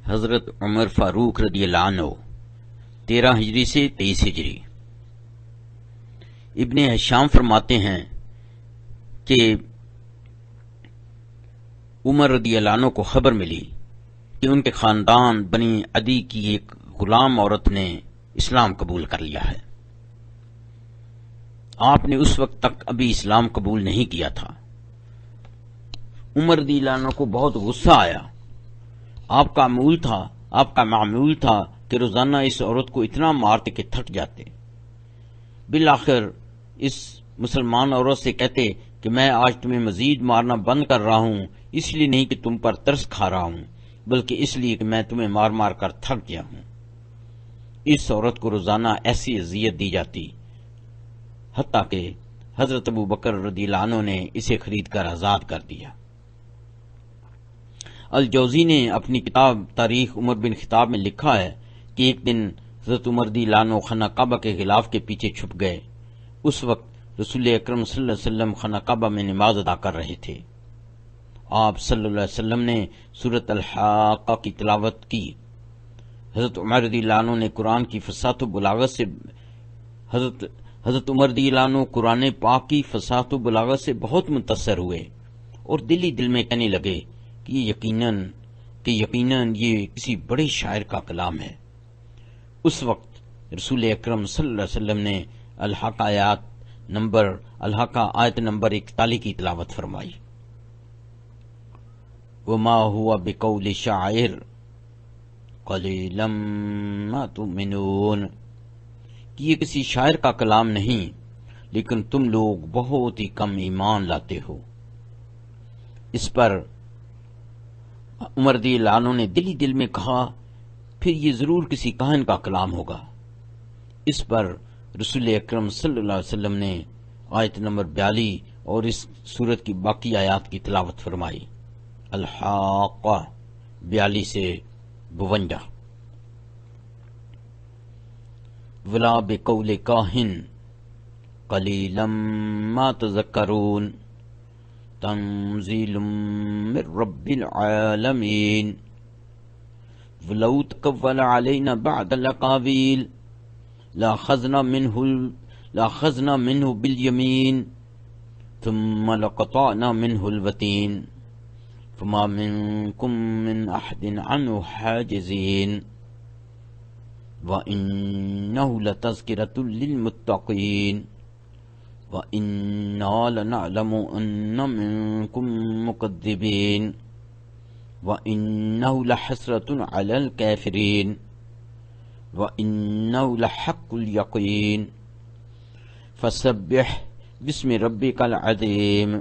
حضرت عمر فاروق رضی اللہ عنہ 13 ہجری سے 23 ہجری۔ ابن ہشام فرماتے ہیں کہ عمر رضی اللہ عنہ کو خبر ملی کہ ان کے خاندان بنی عدی کی ایک غلام عورت نے اسلام قبول کر لیا ہے۔ آپ نے اس وقت تک ابھی اسلام قبول نہیں کیا تھا۔ عمر رضی اللہ عنہ کو بہت غصہ آیا۔ آپ کا معمول تھا کہ روزانہ اس عورت کو اتنا مارتے کہ تھک جاتے۔ بالآخر اس مسلمان عورت سے کہتے کہ میں آج تمہیں مزید مارنا بند کر رہا ہوں، اس لیے نہیں کہ تم پر ترس کھا رہا ہوں، بلکہ اس لیے کہ میں تمہیں مار مار کر تھک گیا ہوں۔ اس عورت کو روزانہ ایسی اذیت دی جاتی، حتیٰ کہ حضرت ابو بکر رضی اللہ عنہ نے اسے خرید کر آزاد کر دیا۔ الجوزی نے اپنی کتاب تاریخ عمر بن خطاب میں لکھا ہے کہ ایک دن حضرت عمر رضی اللہ عنہ خانہ کعبہ کے غلاف کے پیچھے چھپ گئے۔ اس وقت رسول اکرم صلی اللہ علیہ وسلم خانہ کعبہ میں نماز ادا کر رہے تھے۔ آپ صلی اللہ علیہ وسلم نے سورۃ الحاقہ کی تلاوت کی۔ حضرت عمر رضی اللہ عنہ نے قرآن کی فصاحت و بلاغت سے حضرت عمر رضی اللہ عنہ قرآن پاک کی فصاحت و بلاغت سے بہت متاثر ہوئے اور دل ہی دل میں کہنے لگے کہ یقیناً یہ کسی بڑے شاعر کا کلام ہے۔ اس وقت رسول اکرم صلی اللہ علیہ وسلم نے الحاقہ آیت نمبر 41 کی تلاوت فرمائی۔ وما هو بقول شاعر قلیلا ما تؤمنون، کہ یہ کسی شاعر کا کلام نہیں، لیکن تم لوگ بہت ہی کم ایمان لاتے ہو۔ اس پر عمر رضی اللہ عنہ نے دل ہی دل میں کہا پھر یہ ضرور کسی کاہن کا کلام ہوگا۔ اس پر رسول اکرم صلی اللہ علیہ وسلم نے آیت نمبر 42 اور اس سورت کی باقی آیات کی تلاوت فرمائی، الحاقہ 42 سے 52۔ ولا بقول کاہن قلیلا ما تذکرون تنزیل من رب العالمین ولو تقول علینا بعد الاقاویل لاخذنا منه بالیمین ثم لقطعنا منه الوتین فما منکم من احد عنه حاجزین وَإِنَّهُ لَتَذْكِرَةٌ لِّلْمُتَّقِينَ وَإِنَّا لَنَعْلَمُ أَنَّ مِنكُم مُّكَذِّبِينَ وَإِنَّهُ لَحَسْرَةٌ عَلَى الْكَافِرِينَ وَإِنَّهُ لَحَقُّ الْيَقِينِ فَسَبِّحْ بِاسْمِ رَبِّكَ الْعَظِيمِ۔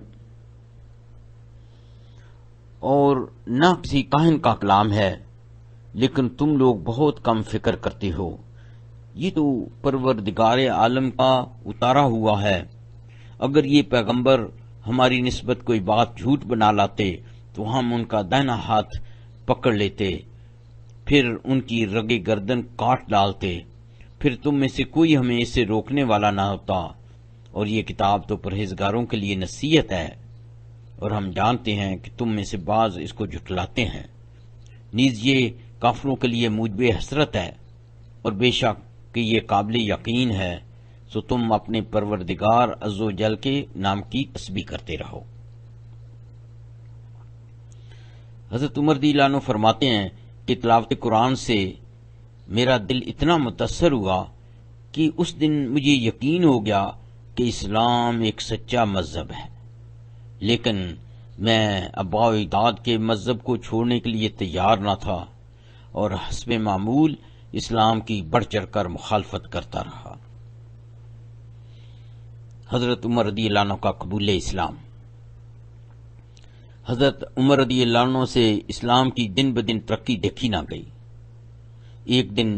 اور نہ کسی کاہن کا کلام ہے، لیکن تم لوگ بہت کم فکر کرتے ہو۔ یہ تو پروردگار عالم کا اتارا ہوا ہے۔ اگر یہ پیغمبر ہماری نسبت کوئی بات جھوٹ بنا لاتے تو ہم ان کا دائنا ہاتھ پکڑ لیتے، پھر ان کی رگے گردن کاٹ ڈالتے، پھر تم میں سے کوئی ہمیں اسے روکنے والا نہ ہوتا۔ اور یہ کتاب تو پرہیزگاروں کے لیے نصیحت ہے، اور ہم جانتے ہیں کہ تم میں سے بعض اس کو جھٹلاتے ہیں۔ نیز یہ کافروں کے لیے موجب حسرت ہے، اور بے شک کہ یہ قابل یقین ہے، سو تم اپنے پروردگار عز و جل کے نام کی تسبیح کرتے رہو۔ حضرت عمر رضی اللہ عنہ فرماتے ہیں کہ تلاوت قرآن سے میرا دل اتنا متاثر ہوا کہ اس دن مجھے یقین ہو گیا کہ اسلام ایک سچا مذہب ہے، لیکن میں آباء و اجداد کے مذہب کو چھوڑنے کے لیے تیار نہ تھا، اور حسب معمول اسلام کی بڑھ چڑھ کر مخالفت کرتا رہا۔ حضرت عمر رضی اللہ عنہ کا قبول اسلام۔ حضرت عمر رضی اللہ عنہ سے اسلام کی دن بدن ترقی دیکھی نہ گئی۔ ایک دن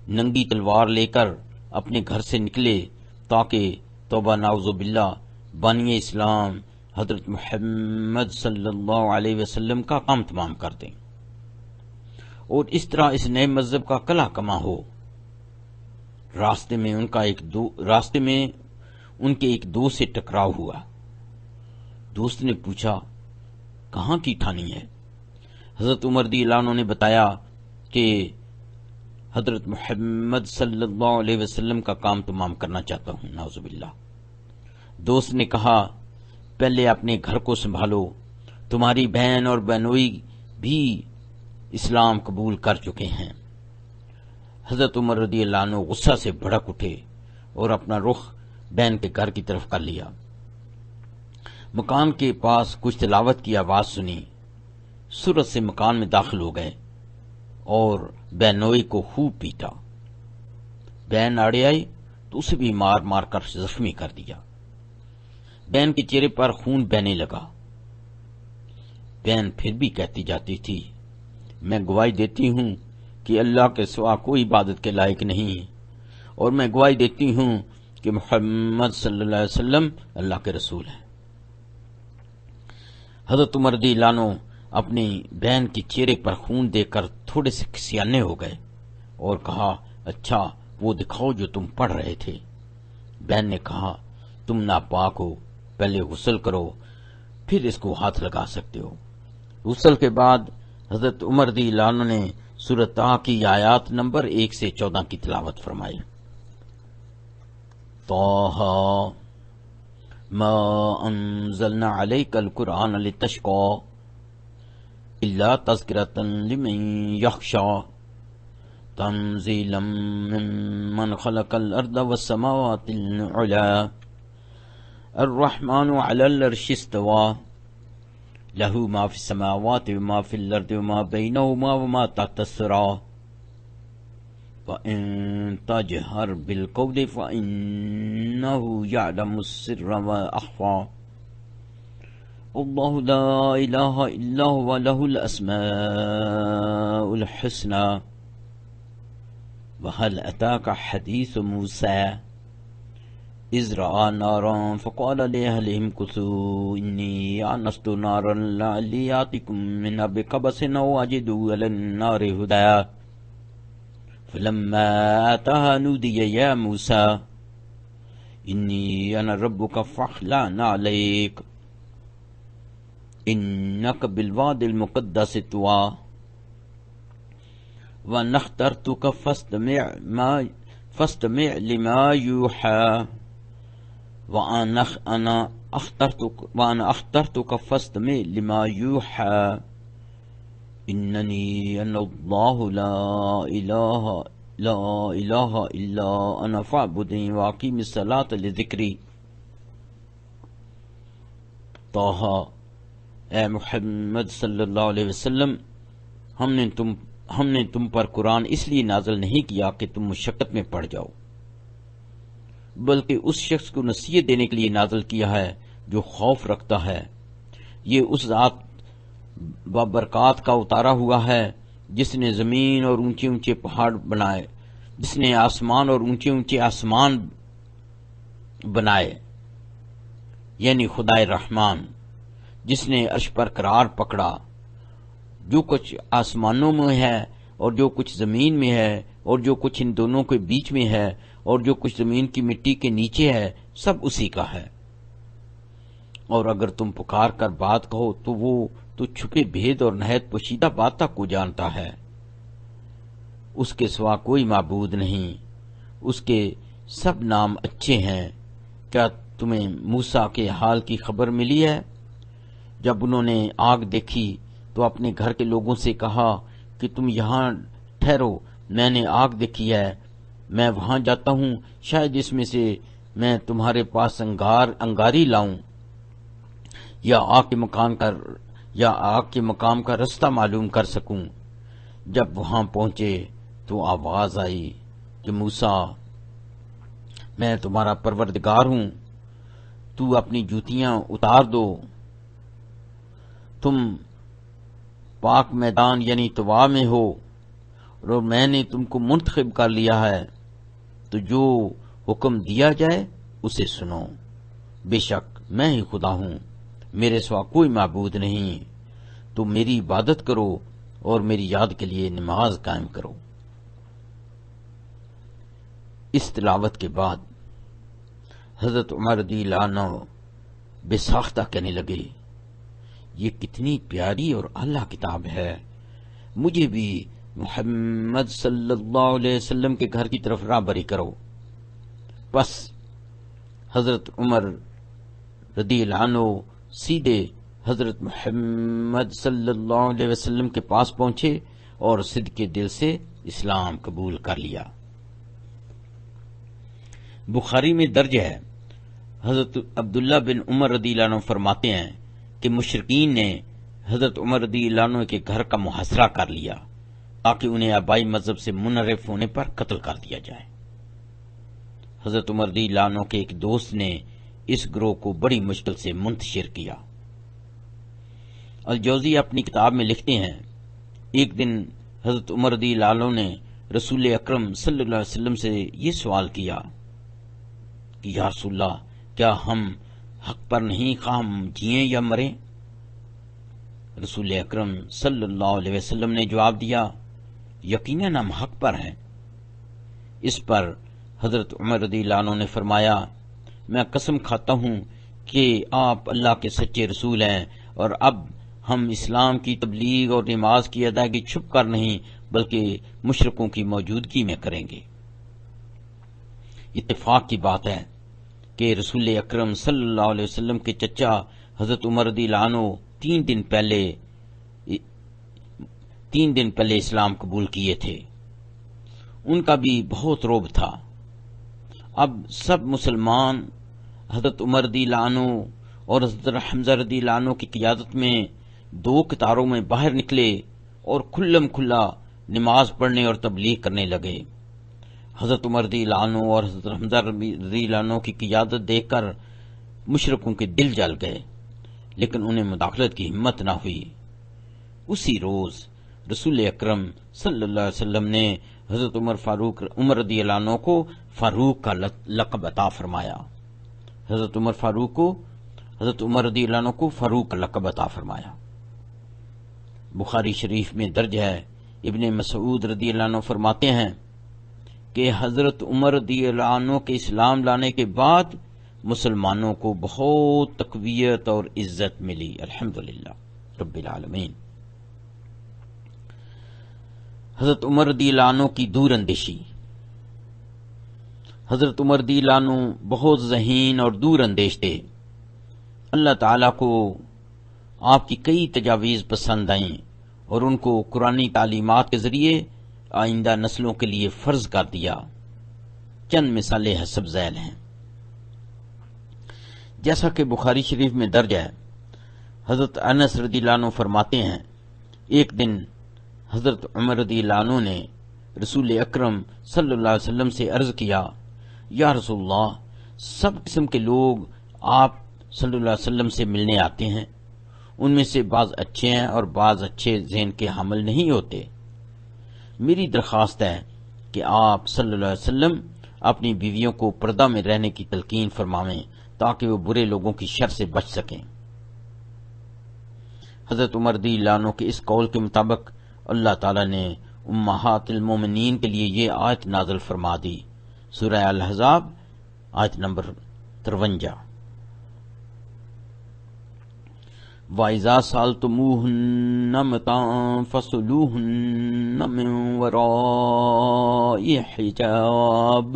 ننگی تلوار لے کر اپنے گھر سے نکلے تاکہ توبہ نعوذ باللہ بانی اسلام حضرت محمد صلی اللہ علیہ وسلم کا کام تمام کر دیں، اور اس طرح اس نئے مذہب کا کلا کما ہو۔ راستے میں ان کے ایک دوست سے ٹکراؤ ہوا۔ دوست نے پوچھا کہاں کی ٹھانی ہے؟ حضرت عمر رضی اللہ عنہ نے بتایا کہ حضرت محمد صلی اللہ علیہ وسلم کا کام تمام کرنا چاہتا ہوں، نعوذ باللہ۔ دوست نے کہا پہلے اپنے گھر کو سنبھالو، تمہاری بہن اور بہنوئی بھی اسلام قبول کر چکے ہیں۔ حضرت عمر رضی اللہ عنہ غصہ سے بھڑک اٹھے اور اپنا رخ بہن کے گھر کی طرف کر لیا۔ مکان کے پاس کچھ تلاوت کی آواز سنی، سرعت سے مکان میں داخل ہو گئے اور بہنوئی کو خوب پیٹا۔ بہن آڑے آئی تو اسے بھی مار مار کر زخمی کر دیا۔ بہن کے چہرے پر خون بہنے لگا۔ بہن پھر بھی کہتی جاتی تھی، میں گواہی دیتی ہوں کہ اللہ کے سوا کوئی عبادت کے لائق نہیں، اور میں گواہی دیتی ہوں کہ محمد صلی اللہ علیہ وسلم اللہ کے رسول ہیں۔ حضرت عمر رضی اللہ عنہ اپنی بہن کے چہرے پر خون دیکھ کر تھوڑے سے سیانے ہو گئے اور کہا، اچھا وہ دکھاؤ جو تم پڑھ رہے تھے۔ بہن نے کہا، تم ناپاک ہو، پہلے غسل کرو پھر اس کو ہاتھ لگا سکتے ہو۔ غسل کے بعد حضرت عمر رضی اللہ عنہ نے سورۃ طٰ کی آیات نمبر 1 سے 14 کی تلاوت فرمائی۔ طٰ ما انزلنا علیک القرآن لتشقی الا تذکرۃ لمن یخشی تنزیلا ممن خلق الارض والسماوات العلی الرحمن علی العرش استوی لہ ما فی السماوات وما فی الارض وما بینہما وما تحت الثری وَإِن تَجْهَرْ بِالْقَوْلِ فَإِنَّهُ يَعْلَمُ السِّرَّ وَأَخْفَى اللَّهُ لَا إِلَٰهَ إِلَّا هُوَ لَهُ الْأَسْمَاءُ الْحُسْنَى وَهَلْ أَتَاكَ حَدِيثُ مُوسَىٰ إِذْ رَأَىٰ نَارًا فَقَالَ لِأَهْلِهِ امْكُثُوا إِنِّي آنَسْتُ نَارًا لَعَلِّي آتِيكُم مِّنْهَا بِقَبَسٍ أَوْ أَجِدُ عَلَى النَّارِ هُدًى فلما آتاها نودي يا موسى إني أنا ربك فاخلع عليك إنك بالواد المقدس طوى وأنا اخترتك فاستمع لما يوحى وأنا اخترتك فاستمع لما يوحى اننی انا اللہ لا الہ الا انا فاعبدنی واقیم الصلاۃ لذکری۔ طٰ، اے محمد صلی اللہ علیہ وسلم، ہم نے تم پر قرآن اس لیے نازل نہیں کیا کہ تم مشقت میں پڑ جاؤ، بلکہ اس شخص کو نصیحت دینے کے لیے نازل کیا ہے جو خوف رکھتا ہے۔ یہ اس ذات بابرکات کا اتارا ہوا ہے جس نے زمین اور اونچے اونچے پہاڑ بنائے، جس نے آسمان اور اونچے اونچے آسمان بنائے، یعنی خدائے رحمان، جس نے عرش پر قرار پکڑا۔ جو کچھ آسمانوں میں ہے اور جو کچھ زمین میں ہے اور جو کچھ ان دونوں کے بیچ میں ہے اور جو کچھ زمین کی مٹی کے نیچے ہے، سب اسی کا ہے۔ اور اگر تم پکار کر بات کہو تو وہ تو چھپے بھید اور نہایت پوشیدہ بات تک کو جانتا ہے۔ اس کے سوا کوئی معبود نہیں، اس کے سب نام اچھے ہیں۔ کیا تمہیں موسیٰ کے حال کی خبر ملی ہے؟ جب انہوں نے آگ دیکھی تو اپنے گھر کے لوگوں سے کہا کہ تم یہاں ٹھہرو، میں نے آگ دیکھی ہے، میں وہاں جاتا ہوں، شاید اس میں سے میں تمہارے پاس انگاری لاؤں یا آگ کے مقام کا رستہ معلوم کر سکوں۔ جب وہاں پہنچے تو آواز آئی کہ موسیٰ، میں تمہارا پروردگار ہوں، تو اپنی جوتیاں اتار دو، تم پاک میدان یعنی طوا میں ہو اور میں نے تم کو منتخب کر لیا ہے، تو جو حکم دیا جائے اسے سنو۔ بے شک میں ہی خدا ہوں، میرے سوا کوئی معبود نہیں، تو میری عبادت کرو اور میری یاد کے لیے نماز قائم کرو۔ اس تلاوت کے بعد حضرت عمر رضی اللہ عنہ بے ساختہ کہنے لگے، یہ کتنی پیاری اور اعلیٰ کتاب ہے، مجھے بھی محمد صلی اللہ علیہ وسلم کے گھر کی طرف راہبری کرو۔ بس حضرت عمر رضی اللہ عنہ سیدھے حضرت محمد صلی اللہ علیہ وسلم کے پاس پہنچے اور صدقے دل سے اسلام قبول کر لیا۔ بخاری میں درج ہے، حضرت عبداللہ بن عمر رضی اللہ عنہ فرماتے ہیں کہ مشرکین نے حضرت عمر رضی اللہ عنہ کے گھر کا محاصرہ کر لیا تاکہ انہیں آبائی مذہب سے منحرف ہونے پر قتل کر دیا جائے۔ حضرت عمر رضی اللہ عنہ کے ایک دوست نے اس گروہ کو بڑی مشکل سے منتشر کیا۔ الجوزی اپنی کتاب میں لکھتے ہیں، ایک دن حضرت عمر رضی اللہ عنہ نے رسول اکرم صلی اللہ علیہ وسلم سے یہ سوال کیا کہ یا رسول اللہ، کیا ہم حق پر نہیں، خواہ ہم جئیں یا مریں؟ رسول اکرم صلی اللہ علیہ وسلم نے جواب دیا، یقیناً ہم حق پر ہیں۔ اس پر حضرت عمر رضی اللہ عنہ نے فرمایا، میں قسم کھاتا ہوں کہ آپ اللہ کے سچے رسول ہیں، اور اب ہم اسلام کی تبلیغ اور نماز کی ادائیگی چھپ کر نہیں بلکہ مشرکوں کی موجودگی میں کریں گے۔ اتفاق کی بات ہے کہ رسول اکرم صلی اللہ علیہ وسلم کے چچا حضرت عمر رضی اللہ عنہ تین دن پہلے اسلام قبول کیے تھے۔ ان کا بھی بہت رعب تھا۔ اب سب مسلمان حضرت عمر رضی اللہ عنہ اور حضرت حمزہ رضی اللہ عنہ کی قیادت میں دو قطاروں میں باہر نکلے اور کھلم کھلا نماز پڑھنے اور تبلیغ کرنے لگے۔ حضرت عمر رضی اللہ عنہ اور حضرت حمزہ رضی اللہ عنہ کی قیادت دیکھ کر مشرکوں کے دل جل گئے، لیکن انہیں مداخلت کی ہمت نہ ہوئی۔ اسی روز رسول اکرم صلی اللہ علیہ وسلم نے حضرت عمر رضی اللہ عنہ کو فاروق کا لقب عطا فرمایا۔ حضرت عمر رضی اللہ عنہ کو فاروق کا لقب عطا فرمایا۔ بخاری شریف میں درج ہے، ابن مسعود رضی اللہ عنہ فرماتے ہیں کہ حضرت عمر رضی اللہ عنہ کے اسلام لانے کے بعد مسلمانوں کو بہت تقویت اور عزت ملی، الحمدللہ رب العالمین۔ حضرت عمر رضی اللہ عنہ کی دور اندیشی۔ حضرت عمر رضی اللہ عنہ بہت ذہین اور دور اندیش تھے۔ اللہ تعالیٰ کو آپ کی کئی تجاویز پسند آئیں اور ان کو قرآنی تعلیمات کے ذریعے آئندہ نسلوں کے لیے فرض کر دیا۔ چند مثالیں حسب ذیل ہیں۔ جیسا کہ بخاری شریف میں درج ہے، حضرت انس رضی اللہ عنہ فرماتے ہیں، ایک دن حضرت عمر رضی اللہ عنہ نے رسول اکرم صلی اللہ علیہ وسلم سے عرض کیا، یا رسول اللہ، سب قسم کے لوگ آپ صلی اللہ علیہ وسلم سے ملنے آتے ہیں، ان میں سے بعض اچھے ہیں اور بعض اچھے ذہن کے حامل نہیں ہوتے۔ میری درخواست ہے کہ آپ صلی اللہ علیہ وسلم اپنی بیویوں کو پردہ میں رہنے کی تلقین فرمائیں تاکہ وہ برے لوگوں کی شر سے بچ سکیں۔ حضرت عمر رضی اللہ عنہ کے اس قول کے مطابق اللہ تعالیٰ نے امہات المومنین کے لیے یہ آیت نازل فرما دی، سورہ الاحزاب آیت نمبر 53۔ وَإِذَا سَأَلْتُمُوهُنَّ مَتَاعًا فَاسْأَلُوهُنَّ مِنْ وَرَاءِ حِجَابٍ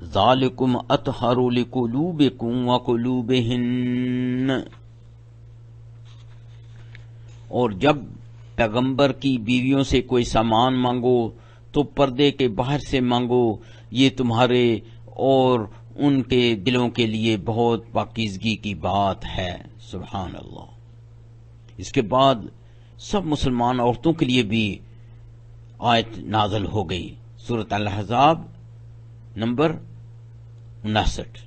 ذَلِكُمْ أَطْهَرُ لِقُلُوبِكُمْ وَقُلُوبِهِنَّ۔ اور جب پیغمبر کی بیویوں سے کوئی سامان مانگو تو پردے کے باہر سے مانگو، یہ تمہارے اور ان کے دلوں کے لیے بہت پاکیزگی کی بات ہے۔ سبحان اللہ۔ اس کے بعد سب مسلمان عورتوں کے لیے بھی آیت نازل ہو گئی، سورۃ الاحزاب نمبر 59۔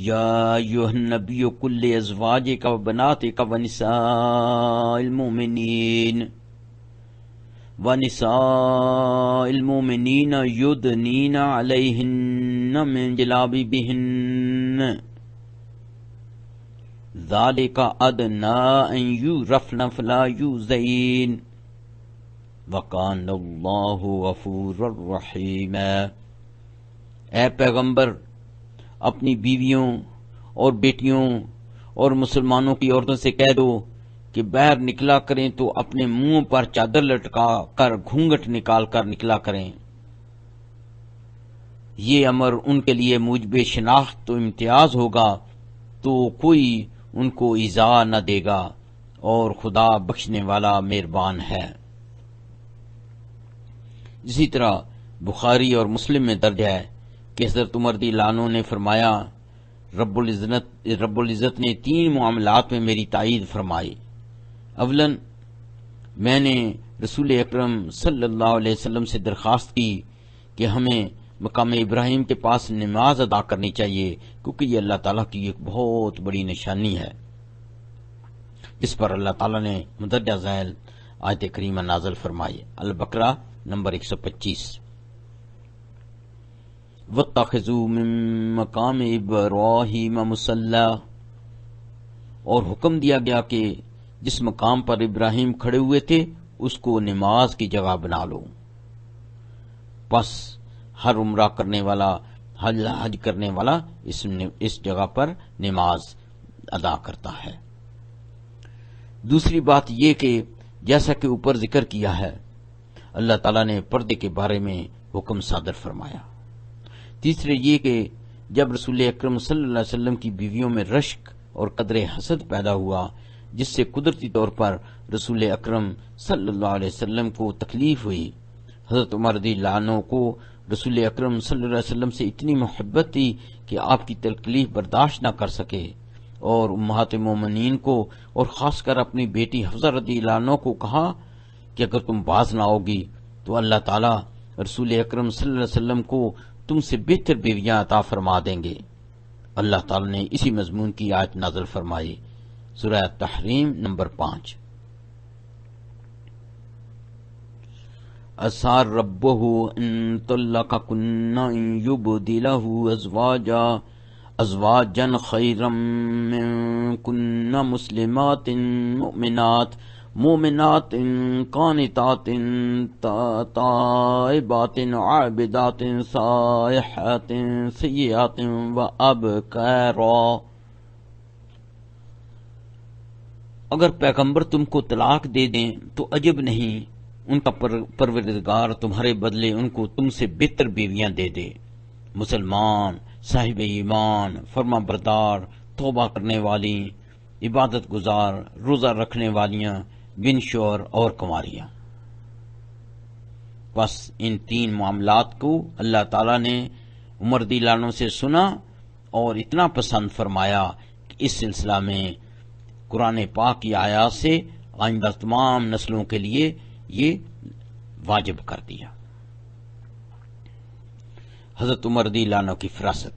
یا ایھا النبی قل لازواجک وبناتک ونساء المؤمنین یدنین علیہن من جلابیبہن ذالک ادنی ان یعرفن فلا یؤذین وکان اللہ غفورا رحیما۔ اے پیغمبر، اپنی بیویوں اور بیٹیوں اور مسلمانوں کی عورتوں سے کہہ دو کہ باہر نکلا کریں تو اپنے منہ پر چادر لٹکا کر گھونگھٹ نکال کر نکلا کریں۔ یہ امر ان کے لیے موجب شناخت و امتیاز ہوگا تو کوئی ان کو ایذا نہ دے گا، اور خدا بخشنے والا مہربان ہے۔ اسی طرح بخاری اور مسلم میں درج ہے کہ حضرت عمر رضی اللہ عنہ نے فرمایا، رب العزت نے 3 معاملات میں میری تائید فرمائی۔ اولاً میں نے رسول اکرم صلی اللہ علیہ وسلم سے درخواست کی کہ ہمیں مقام ابراہیم کے پاس نماز ادا کرنی چاہیے، کیونکہ یہ اللہ تعالیٰ کی ایک بہت بڑی نشانی ہے، جس پر اللہ تعالیٰ نے مندرجہ ذیل آیت کریمہ نازل فرمائی، البقرہ نمبر 125۔ وَاتَّخِذُوا مِن مَّقَامِ إِبْرَاهِيمَ مُصَلًّى، اور حکم دیا گیا کہ جس مقام پر ابراہیم کھڑے ہوئے تھے اس کو نماز کی جگہ بنا لو۔ پس ہر عمرہ کرنے والا، حج کرنے والا اس جگہ پر نماز ادا کرتا ہے۔ دوسری بات یہ کہ جیسا کہ اوپر ذکر کیا ہے، اللہ تعالیٰ نے پردے کے بارے میں حکم صادر فرمایا۔ تیسرے یہ کہ جب رسول اکرم صلی اللہ علیہ وسلم کی بیویوں میں رشک اور قدر حسد پیدا ہوا، جس سے قدرتی طور پر رسول اکرم صلی اللہ علیہ وسلم کو تکلیف ہوئی، حضرت عمر رضی اللہ عنہ کو رسول اکرم صلی اللہ علیہ وسلم سے اتنی محبت تھی کہ آپ کی تکلیف برداشت نہ کر سکے، اور امہات مومنین کو اور خاص کر اپنی بیٹی حفصہ رضی اللہ عنہ کو کہا کہ اگر تم باز نہ ہوگی تو اللہ تعالیٰ رسول اکرم صلی اللہ علیہ وسلم کو تم سے بہتر بیویاں عطا فرما دیں گے۔ اللہ تعالیٰ نے اسی مضمون کی آیت نازل فرمائی، سورہ تحریم نمبر 5۔ عسى ربه ان طلقكن ان يبدله ازواجا خيرا منكن مسلمات مؤمنات قانتات تائبات عابدات سائحات سیئات وابکارا۔ اگر پیغمبر تم کو طلاق دے دیں تو عجب نہیں، ان کا پروردگار تمہارے بدلے ان کو تم سے بہتر بیویاں دے دے، مسلمان، صاحب ایمان، فرما بردار، توبہ کرنے والی، عبادت گزار، روزہ رکھنے والیاں، بن شوہر اور کنواریاں۔ بس ان 3 معاملات کو اللہ تعالیٰ نے عمر رضی اللہ عنہ سے سنا اور اتنا پسند فرمایا کہ اس سلسلہ میں قرآن پاک کی آیات سے آئندہ تمام نسلوں کے لیے یہ واجب کر دیا۔ حضرت عمر رضی اللہ عنہ کی فراست۔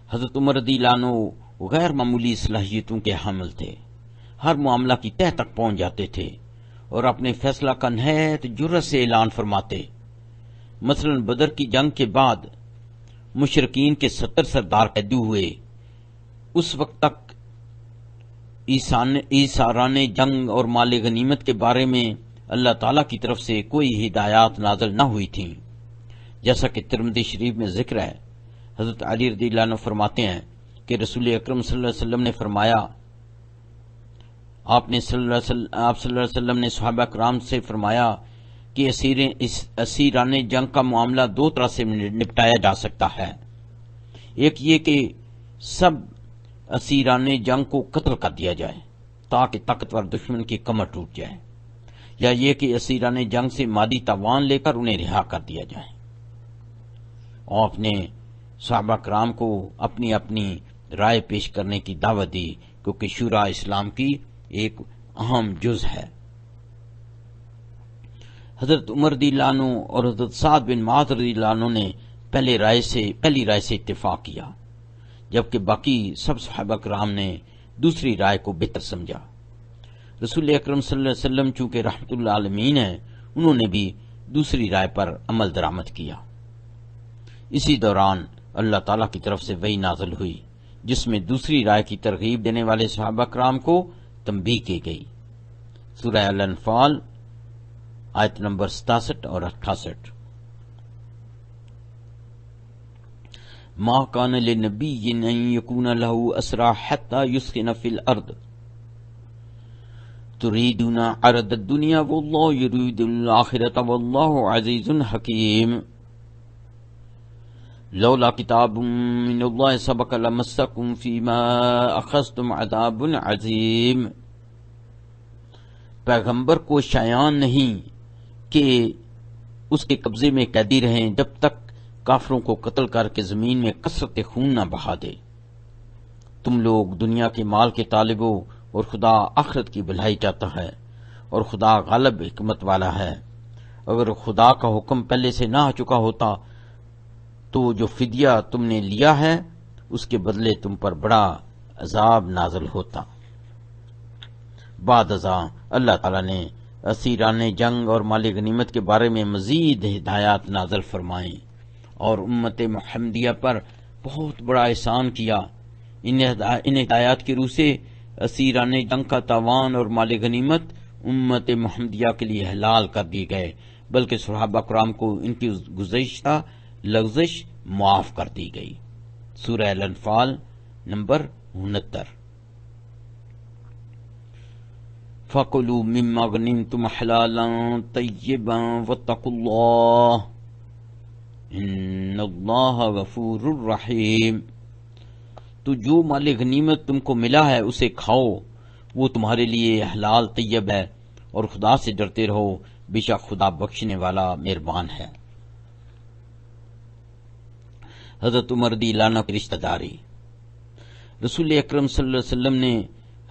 حضرت عمر رضی اللہ عنہ غیر معمولی صلاحیتوں کے حامل تھے، ہر معاملہ کی تہ تک پہنچ جاتے تھے اور اپنے فیصلہ کا نہایت جرأت سے اعلان فرماتے۔ مثلا بدر کی جنگ کے بعد مشرکین کے 70 سردار قید ہوئے، اس وقت تک ایثاران جنگ اور مال غنیمت کے بارے میں اللہ تعالیٰ کی طرف سے کوئی ہدایات نازل نہ ہوئی تھیں، جیسا کہ ترمذی شریف میں ذکر ہے۔ حضرت علی رضی اللہ عنہ فرماتے ہیں کہ رسول اکرم صلی اللہ علیہ وسلم نے فرمایا، آپ صلی اللہ علیہ وسلم نے صحابہ کرام سے فرمایا کہ اسیران جنگ کا معاملہ 2 طرح سے نپٹایا جا سکتا ہے، ایک یہ کہ سب اسیران جنگ کو قتل کر دیا جائے تاکہ طاقتور دشمن کی کمر ٹوٹ جائے، یا یہ کہ اسیران جنگ سے مادی تاوان لے کر انہیں رہا کر دیا جائے۔ آپ نے صحابہ کرام کو اپنی اپنی رائے پیش کرنے کی دعوت دی، کیونکہ شورا اسلام کی ایک اہم جز ہے۔ حضرت عمر رضی اللہ عنہ اور حضرت سعد بن معاذ رضی اللہ عنہ نے پہلی رائے سے اتفاق کیا، جبکہ باقی سب صحابہ کرام نے دوسری رائے کو بہتر سمجھا۔ رسول اکرم صلی اللہ علیہ وسلم چونکہ رحمت اللہ عالمین ہیں، انہوں نے بھی دوسری رائے پر عمل درآمد کیا۔ اسی دوران اللہ تعالیٰ کی طرف سے وحی نازل ہوئی، جس میں دوسری رائے کی ترغیب دینے والے صحابہ کرام کو تنبیہ کی گئی۔ سورہ الانفال آیت نمبر 67 اور 68۔ ما کان لنبی ان یکون لہ اسریٰ حتی یسخن فی الارض تريدون عرض الدنيا والله يريد الآخرة والله عزيز حكيم لولا کتاب من اللہ سبق لمسکم فیما اخذتم عذاب عظیم. پیغمبر کو شایان نہیں کہ اس کے قبضے میں قیدی رہیں جب تک کافروں کو قتل کر کے زمین میں کثرت خون نہ بہا دے. تم لوگ دنیا کے مال کے طالب ہو اور خدا آخرت کی بھلائی چاہتا ہے اور خدا غالب حکمت والا ہے. اگر خدا کا حکم پہلے سے نہ آ چکا ہوتا تو جو فدیہ تم نے لیا ہے اس کے بدلے تم پر بڑا عذاب نازل ہوتا. بعد ازاں اللہ تعالیٰ نے اسیران جنگ اور مال غنیمت کے بارے میں مزید ہدایات نازل فرمائیں اور امت محمدیہ پر بہت بڑا احسان کیا. ان ہدایات کی روح سے اسیران جنگ کا تاوان اور مال غنیمت امت محمدیہ کے لیے حلال کر دیے گئے، بلکہ صحابہ کرام کو ان کی گزشتہ لغزش معاف کر دی گئی. سورہ الانفال نمبر 69. فَكُلُوا مِمَّا غَنِمْتُمْ حَلَالًا طَيِّبًا وَاتَّقُوا اللَّهَ إِنَّ اللَّهَ غَفُورٌ رَحِيمٌ. تو جو مال غنیمت تم کو ملا ہے اسے کھاؤ، وہ تمہارے لیے حلال طیب ہے، اور خدا سے ڈرتے رہو، بے شک خدا بخشنے والا مہربان ہے. حضرت عمر رضی اللہ عنہ کی رشتہ داری. رسول اکرم صلی اللہ علیہ وسلم نے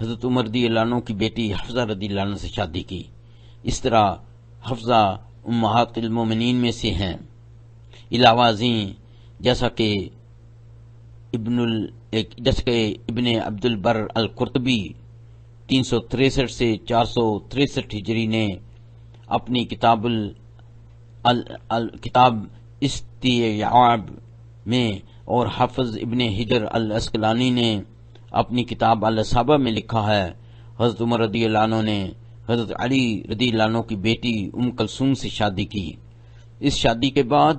حضرت عمر رضی اللہ عنہ کی بیٹی حفصہ رضی اللہ عنہ سے شادی کی. اس طرح حفصہ امہات المومنین میں سے ہیں. علاوہ ازیں جیسا کہ ابن عبد البر القرطبی 363 سے 463 ہجری نے اپنی کتاب استیعاب میں، اور حافظ ابن حجر الاسقلانی نے اپنی کتاب الاصابہ میں لکھا ہے، حضرت عمر رضی اللہ عنہ نے حضرت علی رضی اللہ عنہ کی بیٹی ام کلثوم سے شادی کی. اس شادی کے بعد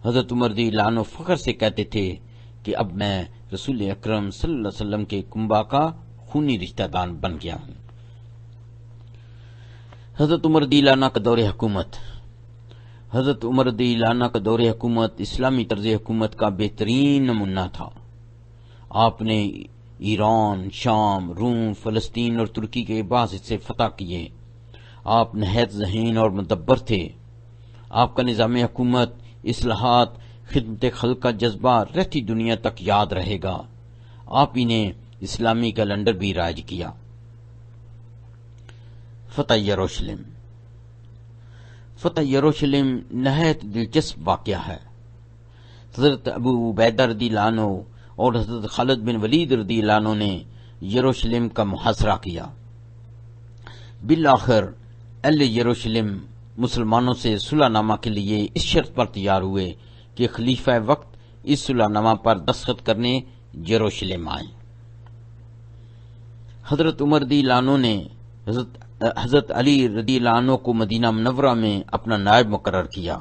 حضرت عمر رضی اللہ عنہ فخر سے کہتے تھے کہ اب میں رسول اکرم صلی اللہ علیہ وسلم کے کنبہ کا خونی رشتہ دار بن گیا ہوں. حضرت عمر رضی اللہ عنہ کا دور حکومت. حضرت عمر رضی اللہ عنہ کا دور حکومت اسلامی طرز حکومت کا بہترین نمونہ تھا. آپ نے ایران، شام، روم، فلسطین اور ترکی کے بعض حصے فتح کیے. آپ نہایت ذہین اور مدبر تھے. آپ کا نظام حکومت، اصلاحات، خدمت خلق کا جذبہ رہتی دنیا تک یاد رہے گا. آپ ہی نے اسلامی کیلنڈر بھی رائج کیا. فتح یروشلم. فتح یروشلم نہایت دلچسپ واقعہ ہے. حضرت ابو عبیدہ رضی اللہ عنہ اور حضرت خالد بن ولید رضی اللہ عنہ نے یروشلم کا محاصرہ کیا. بالآخر اہل یروشلم مسلمانوں سے صلح نامہ کے لیے اس شرط پر تیار ہوئے کہ خلیفہ وقت اس صلح نامہ پر دستخط کرنے یروشلم آئیں. حضرت عمر رضی اللہ عنہ نے حضرت علی رضی اللہ عنہ کو مدینہ منورہ میں اپنا نائب مقرر کیا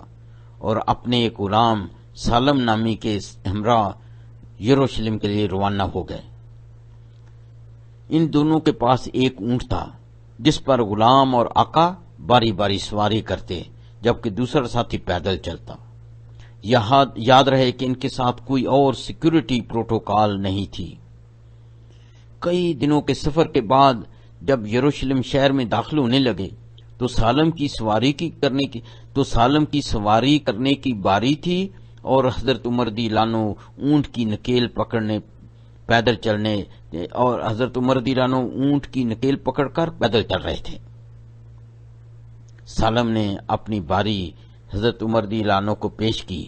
اور اپنے ایک غلام سالم نامی کے ہمراہ یروشلم کے لیے روانہ ہو گئے. ان دونوں کے پاس ایک اونٹ تھا جس پر غلام اور آقا باری باری سواری کرتے، جبکہ دوسرا ساتھی پیدل چلتا. یاد رہے کہ ان کے ساتھ کوئی اور سیکورٹی پروٹوکال نہیں تھی. کئی دنوں کے سفر کے بعد جب یروشلم شہر میں داخل ہونے لگے تو سالم کی سواری کرنے کی باری تھی، اور حضرت عمر رضی اللہ عنہ اونٹ کی نکیل پکڑنے پیدل چلنے اور حضرت عمر رضی اللہ عنہ اونٹ کی نکیل پکڑ کر پیدل چل رہے تھے. سالم نے اپنی باری حضرت عمر رضی اللہ عنہ کو پیش کی،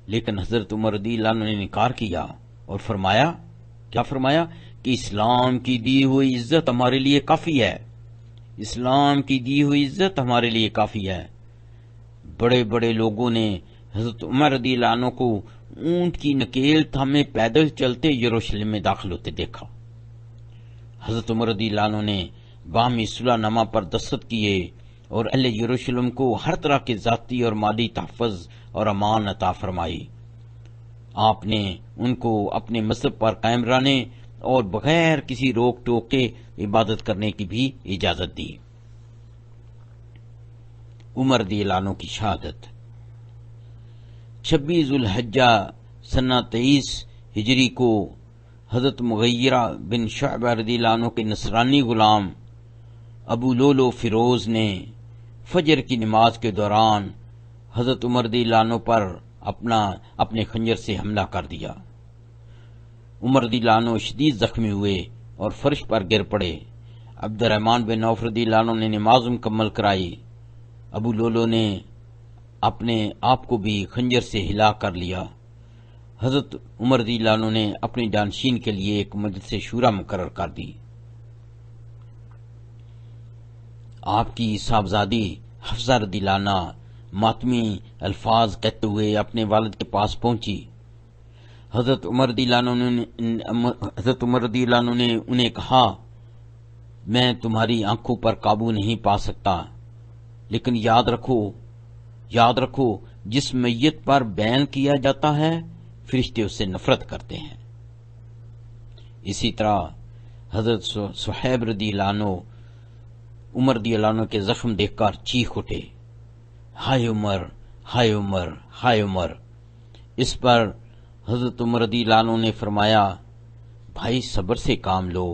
لیکن حضرت عمر رضی اللہ عنہ نے انکار کیا اور فرمایا کہ اسلام کی دی ہوئی عزت ہمارے لیے کافی ہے. اسلام کی دی ہوئی عزت ہمارے لیے کافی ہے. بڑے بڑے لوگوں نے حضرت عمر رضی اللہ عنہ کو اونٹ کی نکیل تھامے پیدل چلتے یروشلم میں داخل ہوتے دیکھا. حضرت عمر رضی اللہ عنہ نے باہمی صلح نامہ پر دستخط کیے اور اہل یروشلم کو ہر طرح کے ذاتی اور مالی تحفظ اور امان عطا فرمائی. آپ نے ان کو اپنے مذہب پر قائم رہنے، اور بغیر کسی روک ٹوک کے عبادت کرنے کی بھی اجازت دی۔ عمر رضی اللہ عنہ کی شہادت 26 ذوالحجہ سنہ 23 ہجری کو حضرت مغیرہ بن شعبہ رضی اللہ عنہ کے نصرانی غلام ابو لولو فیروز نے فجر کی نماز کے دوران حضرت عمر رضی اللہ عنہ پر اپنے خنجر سے حملہ کر دیا۔ عمر رضی اللہ عنہ شدید زخمی ہوئے اور فرش پر گر پڑے۔ عبد الرحمن بن عوف رضی اللہ عنہ نے نماز مکمل کرائی۔ ابو لولو نے اپنے آپ کو بھی خنجر سے ہلا کر لیا۔ حضرت عمر رضی اللہ عنہ نے اپنی جانشین کے لیے ایک مجلس شورا مقرر کر دی۔ آپ کی صاحبزادی حفصہ رضی اللہ عنہ ماتمی الفاظ کہتے ہوئے اپنے والد کے پاس پہنچی۔ حضرت عمر رضی اللہ عنہ نے انہیں کہا، میں تمہاری آنکھوں پر قابو نہیں پا سکتا، لیکن یاد رکھو جس میت پر بیان کیا جاتا ہے فرشتے اس سے نفرت کرتے ہیں۔ اسی طرح حضرت صہیب رضی اللہ عنہ عمر رضی اللہ عنہ کے زخم دیکھ کر چیخ اٹھے، ہائے عمر، ہائے عمر، ہائے عمر۔ اس پر حضرت عمر رضی اللہ عنہ نے فرمایا، بھائی صبر سے کام لو،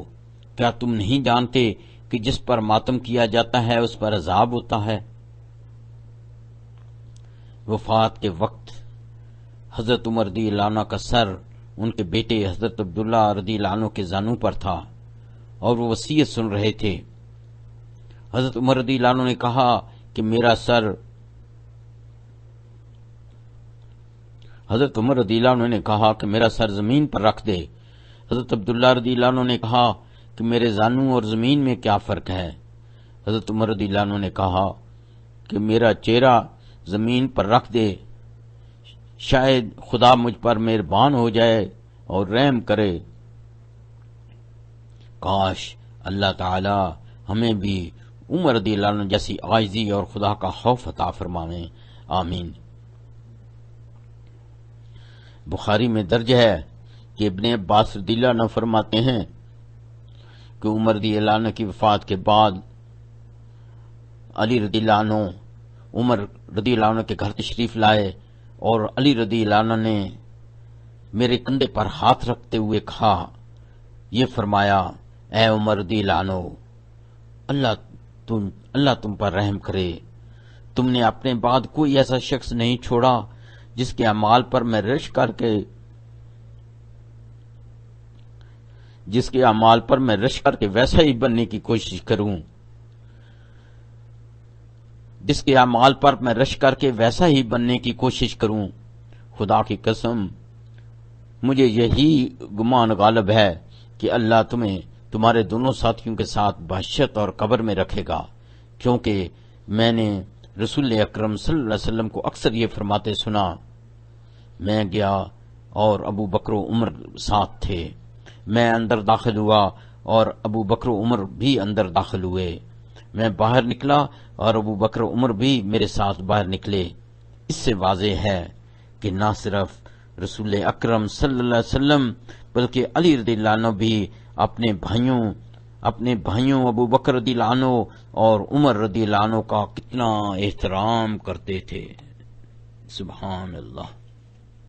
کیا تم نہیں جانتے کہ جس پر ماتم کیا جاتا ہے اس پر عذاب ہوتا ہے؟ وفات کے وقت حضرت عمر رضی اللہ عنہ کا سر ان کے بیٹے حضرت عبداللہ رضی اللہ عنہ کے زانوں پر تھا اور وہ وصیت سن رہے تھے۔ حضرت عمر رضی اللہ عنہ نے کہا کہ میرا سر حضرت عمر رضی اللہ عنہ نے کہا کہ میرا سر زمین پر رکھ دے۔ حضرت عبداللہ رضی اللہ عنہ نے کہا کہ میرے زانوں اور زمین میں کیا فرق ہے؟ حضرت عمر رضی اللہ عنہ نے کہا کہ میرا چہرہ زمین پر رکھ دے، شاید خدا مجھ پر مہربان ہو جائے اور رحم کرے۔ کاش اللہ تعالی ہمیں بھی عمر رضی اللہ عنہ جیسی عاجزی اور خدا کا خوف عطا فرمائے، آمین۔ بخاری میں درج ہے کہ ابن عباس رضی اللہ عنہ فرماتے ہیں کہ عمر رضی اللہ عنہ کی وفات کے بعد علی رضی اللہ عنہ عمر رضی اللہ عنہ کے گھر تشریف لائے اور علی رضی اللہ عنہ نے میرے کندھے پر ہاتھ رکھتے ہوئے کہا، یہ فرمایا، اے عمر رضی اللہ عنہ، اللہ تم پر رحم کرے، تم نے اپنے بعد کوئی ایسا شخص نہیں چھوڑا جس کے اعمال پر میں رشک کر کے ویسا ہی بننے کی کوشش کروں، خدا کی قسم مجھے یہی گمان غالب ہے کہ اللہ تمہیں تمہارے دونوں ساتھیوں کے ساتھ بحشت اور قبر میں رکھے گا، کیونکہ میں نے رسول اکرم صلی اللہ علیہ وسلم کو اکثر یہ فرماتے سنا۔ میں گیا اور ابو بکر و عمر ساتھ تھے، میں اندر داخل ہوا اور ابو بکر و عمر بھی اندر داخل ہوئے، میں باہر نکلا اور ابو بکر و عمر بھی میرے ساتھ باہر نکلے۔ اس سے واضح ہے کہ نہ صرف رسول اکرم صلی اللہ علیہ وسلم بلکہ علی رضی اللہ عنہ بھی اپنے بھائیوں ابو بکر رضی اللہ عنہ اور عمر رضی اللہ عنہ کا کتنا احترام کرتے تھے، سبحان اللہ۔